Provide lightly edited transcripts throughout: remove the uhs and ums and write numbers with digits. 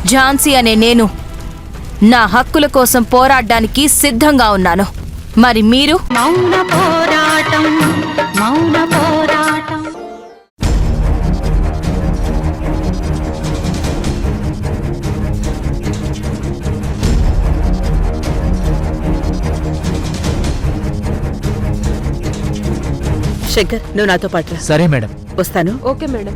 ఝాన్సీ అనే నేను నా హక్కుల కోసం పోరాడడానికి సిద్ధంగా ఉన్నాను. మరి మీరు? మౌన పోరాటం, మౌన పోరాటం. శంకర్, నువ్వు నాతో పాటు రా. సరే మేడం. వస్తాను. Okay madam.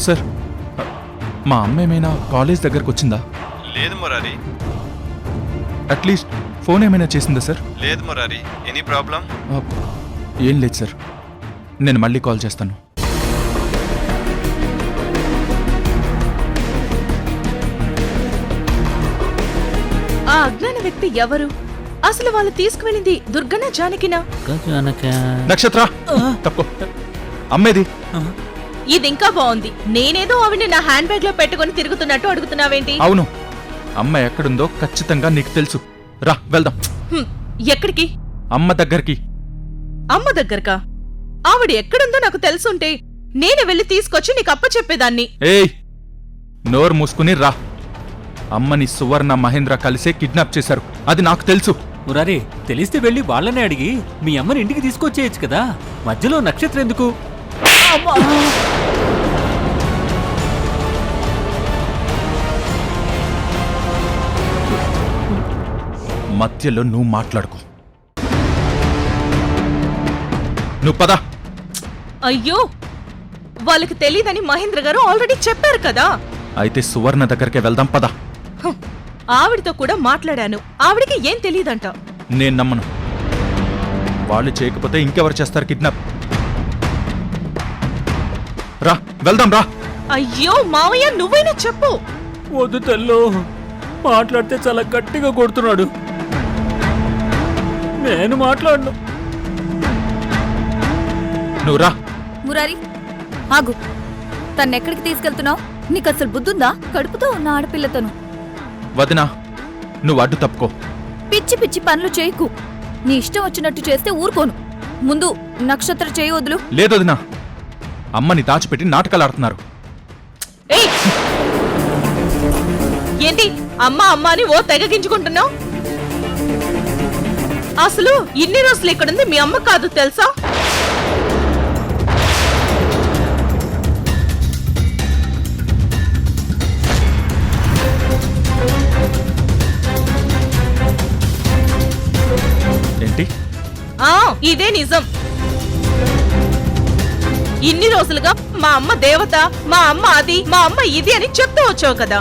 సార్, మా అమ్మ ఏమైనా కాలేజ్ దగ్గరకు వచ్చిందా? లేదు మురారి. అట్లీస్ట్ ఫోన్ ఏమైనా చేసిందా సార్? లేదు మురారి. Any problem? ఏం లేదు సార్, నేను మళ్ళీ కాల్ చేస్తాను. ఆ అజ్ఞాన వ్యక్తి ఎవరు? అసలు వాళ్ళు తీసుకువెళ్ళింది దుర్గనా జానకినా? నక్షత్ర, తప్పుకో. అమ్మేది? ఇది ఇంకా బాగుంది. నేనేదో ఆవిడ్ని నా హ్యాండ్ బ్యాగ్ లో పెట్టుకుని తిరుగుతున్నట్టు అడుగుతున్నావేంటి? అవును, అమ్మ ఎక్కడుందో ఖచ్చితంగా నీకు తెలుసు. రా వెళ్దాం. ఎక్కడికి? అమ్మ దగ్గరికి. అమ్మ దగ్గరకా? ఆవిడ ఎక్కడుందో నాకు తెలుసుంటే నేనే వెళ్ళి తీసుకొచ్చి నీకు అప్పచెప్పేదాన్ని. ఏయ్, నోరు మూసుకుని రా. అమ్మని సువర్ణ మహేంద్ర కలిసే కిడ్నాప్ చేశారు, అది నాకు తెలుసు. మురారి, తెలిస్తే వెళ్ళి వాళ్ళనే అడిగి మీ అమ్మని ఇంటికి తీసుకొచ్చేయచ్చు కదా, మధ్యలో నక్షత్రం ఎందుకు? మధ్యలో నువ్వు మాట్లాడుకో. నువ్వు పద. అయ్యో, వాళ్ళకి తెలీదని మహేంద్ర గారు ఆల్రెడీ చెప్పారు కదా. అయితే సువర్ణ దగ్గరికి వెళ్దాం, పద. ఆవిడతో కూడా మాట్లాడాను, ఆవిడికి ఏం తెలీదంట. నేను నమ్మను. వాళ్ళు చేయకపోతే ఇంకెవరు చేస్తారు కిడ్నాప్? రా వెళ్దాం, రా. అయ్యో మావయ్య, నువ్వైనా చెప్పు. వద్దు తెల్లో, మాట్లాడితే చాలా గట్టిగా కొడుతున్నాడు. నేను మాట్లాడను. నువ్వు రా. మురారి, ఆగు. తన్నెక్కడికి తీసుకెళ్తున్నావు? నీకు అసలు బుద్ధుందా? కడుపుతో ఉన్న ఆడపిల్లతను. వదినా, నువ్వు అడ్డు తప్పుకో. పిచ్చి పిచ్చి పనులు చేయకు. నీ ఇష్టం వచ్చినట్టు చేస్తే ఊరుకోను. ముందు నక్షత్ర చేయి వదులు. లేదు వదినా, అమ్మని దాచిపెట్టి నాటకాలు ఆడుతున్నారు. ఏయ్, ఏంటి అమ్మ అమ్మ అని ఓ తెగగించుకుంటున్నావు? అసలు ఇన్ని రోజులు ఇక్కడుంది మీ అమ్మ కాదు తెలుసా? ఏంటి? ఇదే నిజం. ఇన్ని రోజులుగా మా అమ్మ దేవత, మా అమ్మ అది, మా అమ్మ ఇది అని చెప్తూ వచ్చావు కదా.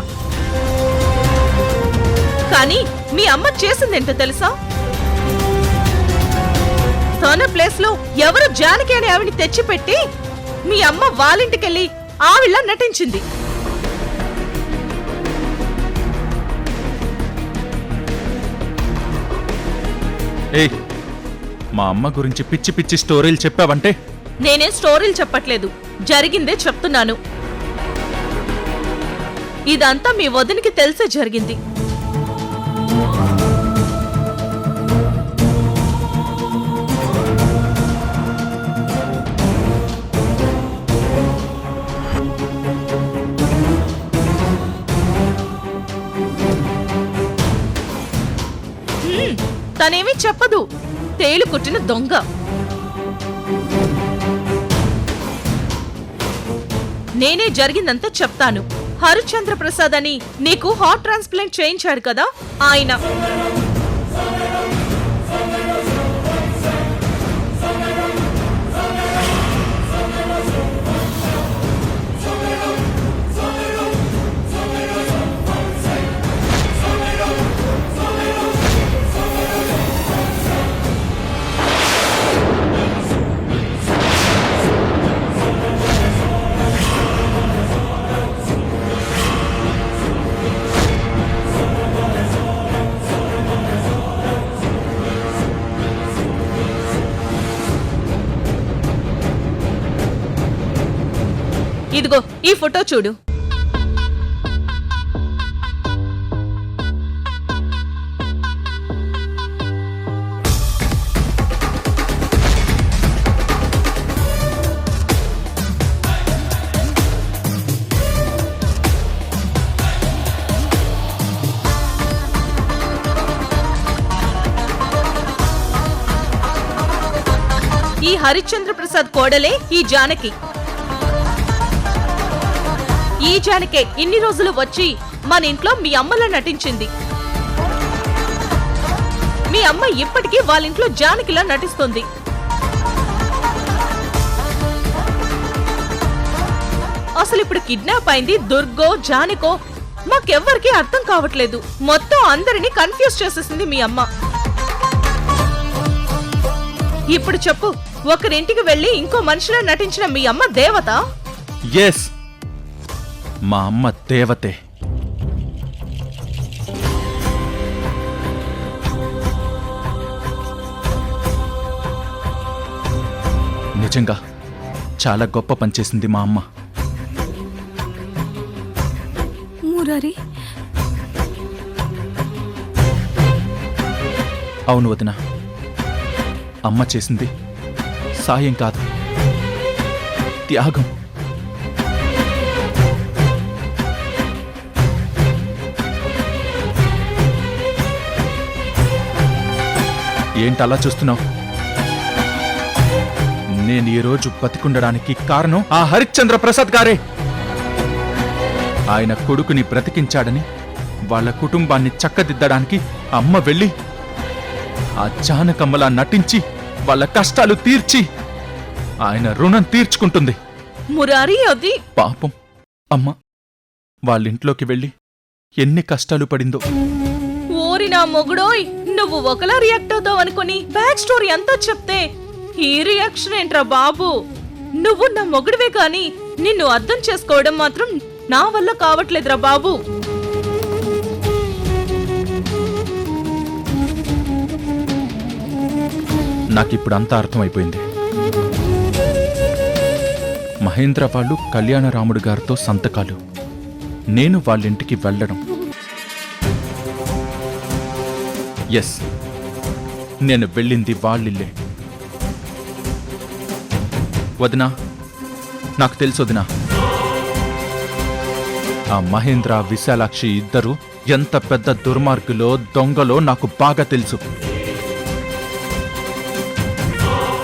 కానీ మీ అమ్మ చేసిందేంటో తెలుసా? తన ప్లేస్ లో ఎవరు జానకి అని ఆవిని తెచ్చిపెట్టి మీ అమ్మ వాళ్ళింటికెళ్ళి ఆవిళ్ళ నటించింది. ఏయ్, మా అమ్మ గురించి పిచ్చి పిచ్చి స్టోరీలు చెప్పావంటే? నేనేం స్టోరీలు చెప్పట్లేదు, జరిగిందే చెప్తున్నాను. ఇదంతా మీ వదినికి తెలిసే జరిగింది. తనేమీ చెప్పదు, తేలు కుట్టిన దొంగ. నేనే జరిగిందంతా చెప్తాను. హరిశ్చంద్ర ప్రసాద్ అని నీకు హార్ట్ ట్రాన్స్ప్లాంట్ చేయించాడు కదా ఆయన. ఇదిగో ఈ ఫోటో చూడు. ఈ హరిశ్చంద్ర ప్రసాద్ కోడలే ఈ జానకి. ఈ జానకే ఇన్ని రోజులు వచ్చి మన ఇంట్లో మీ అమ్మలా నటించింది. మీ అమ్మ ఇప్పటికీ వాళ్ళ ఇంట్లో జానకిలా నటిస్తుంది. అసలు ఇప్పుడు కిడ్నాప్ అయింది దుర్గో జానకో మాకెవ్వరికీ అర్థం కావట్లేదు. మొత్తం అందరినీ కన్ఫ్యూజ్ చేసేసింది మీ అమ్మ. ఇప్పుడు చెప్పు, ఒకరింటికి వెళ్లి ఇంకో మనిషిలా నటించిన మీ అమ్మ దేవత? ఎస్, మా అమ్మ దేవతే. నిజంగా చాలా గొప్ప పనిచేసింది మా అమ్మ. మురారి, అవును వదినా, అమ్మ చేసింది సాయం కాదు, త్యాగం. ఏంటలా చూస్తున్నావు? నేను ఈరోజు బతికుండడానికి కారణం ఆ హరిశ్చంద్ర ప్రసాద్ గారే. ఆయన కొడుకుని బ్రతికించాడని వాళ్ళ కుటుంబాన్ని చక్కదిద్దడానికి అమ్మ వెళ్ళి ఆ జానకమ్మలా నటించి వాళ్ళ కష్టాలు తీర్చి ఆయన రుణం తీర్చుకుంటుంది. మురారి, అది పాపం అమ్మ వాళ్ళింట్లోకి వెళ్ళి ఎన్ని కష్టాలు పడిందో. ఓరి నా మొగుడోయ్, నువ్వు ఒకలా రియాక్ట్ అవుతావు అనుకుని బ్యాక్ స్టోరీ అంతా చెప్తే ఈ రియాక్షన్ ఏంట్రా బాబు? నువ్వు నా మొగుడివే కాని నిన్ను అర్థం చేసుకోవడం మాత్రం నా వల్ల కావట్లేదురా బాబు. నాకిప్పుడంతా అర్థమైపోయింది. మహేంద్ర వాళ్ళు కళ్యాణరాముడు గారితో సంతకాలు, నేను వాళ్ళింటికి వెళ్ళడం. ఎస్, నేను వెళ్ళింది వాళ్ళిల్లే. వదినా, నాకు తెలుసు వదినా, ఆ మహేంద్ర విశాలాక్షి ఇద్దరు ఎంత పెద్ద దుర్మార్గులో దొంగలో నాకు బాగా తెలుసు.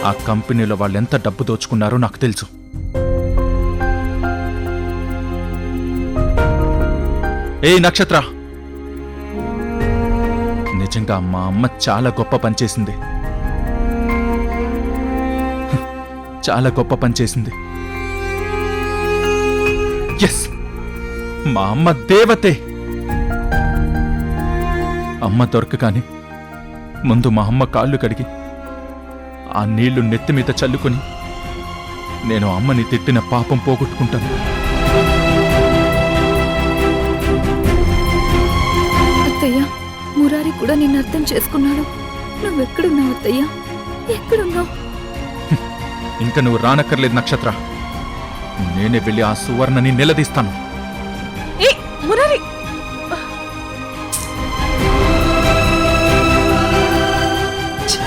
ఆ కంపెనీలో వాళ్ళెంత డబ్బు దోచుకున్నారో నాకు తెలుసు. ఏ నక్షత్ర, నిజంగా మా అమ్మ చాలా గొప్ప పనిచేసింది. చాలా గొప్ప పనిచేసింది. ఎస్, మా అమ్మ దేవతే. అమ్మ దొరకగానే ముందు మా అమ్మ కాళ్ళు కడిగి ఆ నీళ్లు నెత్తిమీద చల్లుకొని నేను అమ్మని తిట్టిన పాపం పోగొట్టుకుంటాను. అత్తయ్య, మురారి కూడా నిన్ను అర్థం చేసుకున్నాడు. నువ్వెక్కడున్నావు అత్తయ్య? ఎక్కడున్నావు? ఇంకా నువ్వు రానక్కర్లేదు నక్షత్ర. నేనే వెళ్ళి ఆ సువర్ణని నిలదీస్తాను. ఏ మురారి,